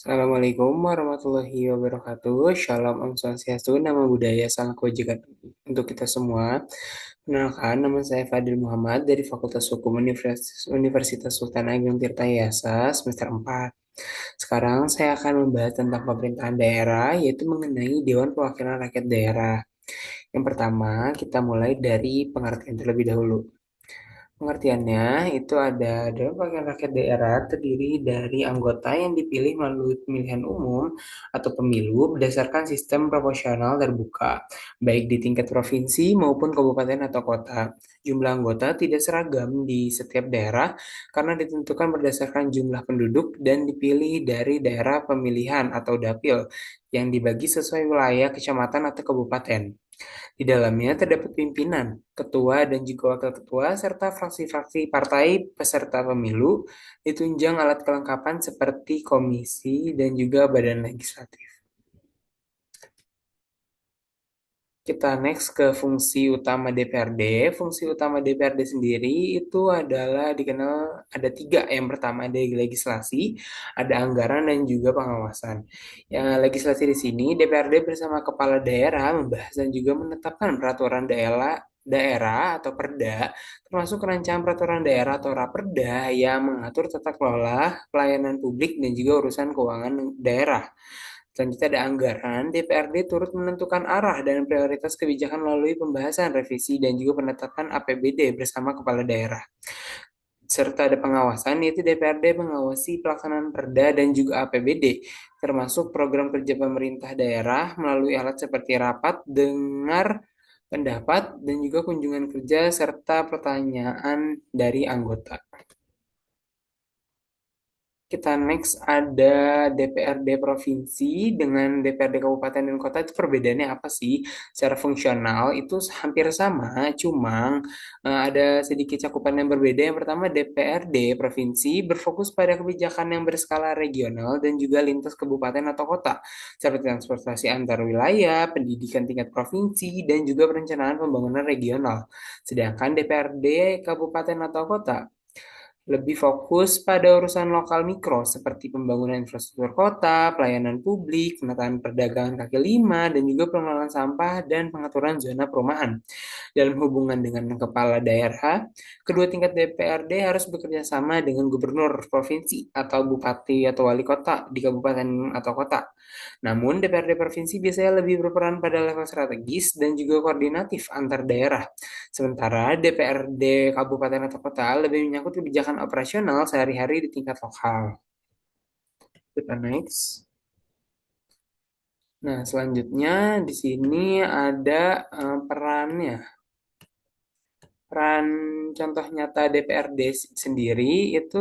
Assalamualaikum warahmatullahi wabarakatuh. Shalom Om Swastiastu, nama budaya salam kebajikan untuk kita semua. Kenalkan, nama saya Fadil Muhammad dari Fakultas Hukum Universitas Sultan Ageng Tirtayasa semester 4. Sekarang saya akan membahas tentang pemerintahan daerah, yaitu mengenai Dewan Perwakilan Rakyat Daerah. Yang pertama, kita mulai dari pengertian terlebih dahulu. Pengertiannya itu ada Dewan Perwakilan Rakyat Daerah terdiri dari anggota yang dipilih melalui pemilihan umum atau pemilu berdasarkan sistem proporsional terbuka, baik di tingkat provinsi maupun kabupaten atau kota. Jumlah anggota tidak seragam di setiap daerah karena ditentukan berdasarkan jumlah penduduk dan dipilih dari daerah pemilihan atau dapil yang dibagi sesuai wilayah, kecamatan, atau kabupaten. Di dalamnya terdapat pimpinan, ketua, dan juga wakil ketua, serta fraksi-fraksi partai peserta pemilu, ditunjang alat kelengkapan seperti komisi dan juga badan legislatif. Kita next ke fungsi utama DPRD. Fungsi utama DPRD sendiri itu adalah dikenal ada tiga. Yang pertama ada legislasi, ada anggaran, dan juga pengawasan. Yang legislasi di sini DPRD bersama kepala daerah membahas dan juga menetapkan peraturan daerah atau perda, termasuk rancangan peraturan daerah atau raperda yang mengatur tata kelola pelayanan publik dan juga urusan keuangan daerah. Selanjutnya ada anggaran. DPRD turut menentukan arah dan prioritas kebijakan melalui pembahasan, revisi, dan juga penetapan APBD bersama kepala daerah. Serta ada pengawasan, yaitu DPRD mengawasi pelaksanaan Perda dan juga APBD, termasuk program kerja pemerintah daerah melalui alat seperti rapat, dengar pendapat, dan juga kunjungan kerja serta pertanyaan dari anggota. Kita next ada DPRD provinsi dengan DPRD kabupaten dan kota, itu perbedaannya apa sih? Secara fungsional itu hampir sama, cuma ada sedikit cakupan yang berbeda. Yang pertama, DPRD provinsi berfokus pada kebijakan yang berskala regional dan juga lintas kabupaten atau kota, seperti transportasi antar wilayah, pendidikan tingkat provinsi, dan juga perencanaan pembangunan regional. Sedangkan DPRD kabupaten atau kota lebih fokus pada urusan lokal mikro seperti pembangunan infrastruktur kota, pelayanan publik, penataan perdagangan kaki lima, dan juga pengelolaan sampah dan pengaturan zona perumahan. Dalam hubungan dengan kepala daerah, kedua tingkat DPRD harus bekerja sama dengan gubernur provinsi atau bupati atau wali kota di kabupaten atau kota. Namun, DPRD provinsi biasanya lebih berperan pada level strategis dan juga koordinatif antar daerah. Sementara DPRD kabupaten atau kota lebih menyangkut kebijakan operasional sehari-hari di tingkat lokal. Kita next. Nah, selanjutnya di sini ada perannya. Peran contoh nyata DPRD sendiri itu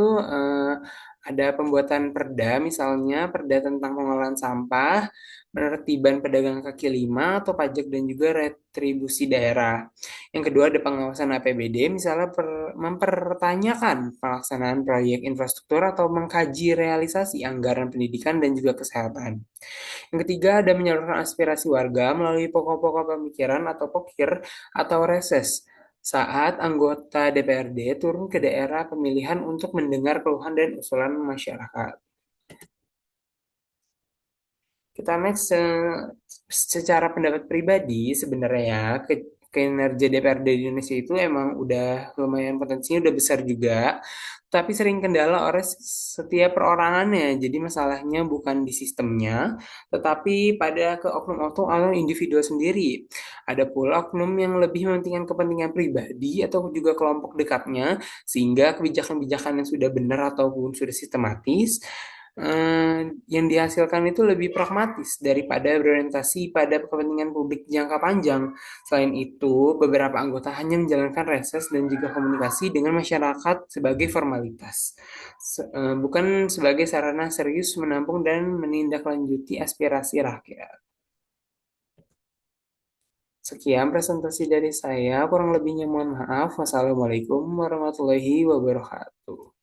ada pembuatan perda, misalnya perda tentang pengelolaan sampah, penertiban pedagang kaki lima atau pajak dan juga retribusi daerah. Yang kedua ada pengawasan APBD, misalnya mempertanyakan pelaksanaan proyek infrastruktur atau mengkaji realisasi anggaran pendidikan dan juga kesehatan. Yang ketiga ada menyalurkan aspirasi warga melalui pokok-pokok pemikiran atau pokir atau reses saat anggota DPRD turun ke daerah pemilihan untuk mendengar keluhan dan usulan masyarakat. Kita next secara pendapat pribadi sebenarnya ya kinerja DPRD di Indonesia itu emang udah lumayan potensinya udah besar juga, tapi sering kendala oleh setiap perorangannya. Jadi masalahnya bukan di sistemnya, tetapi pada ke oknum-oknum atau individu sendiri. Ada pula oknum yang lebih mementingkan kepentingan pribadi atau juga kelompok dekatnya, sehingga kebijakan-kebijakan yang sudah benar ataupun sudah sistematis eh, yang dihasilkan itu lebih pragmatis daripada berorientasi pada kepentingan publik jangka panjang. Selain itu, beberapa anggota hanya menjalankan reses dan juga komunikasi dengan masyarakat sebagai formalitas, bukan sebagai sarana serius menampung dan menindaklanjuti aspirasi rakyat. Sekian presentasi dari saya, kurang lebihnya mohon maaf. Wassalamualaikum warahmatullahi wabarakatuh.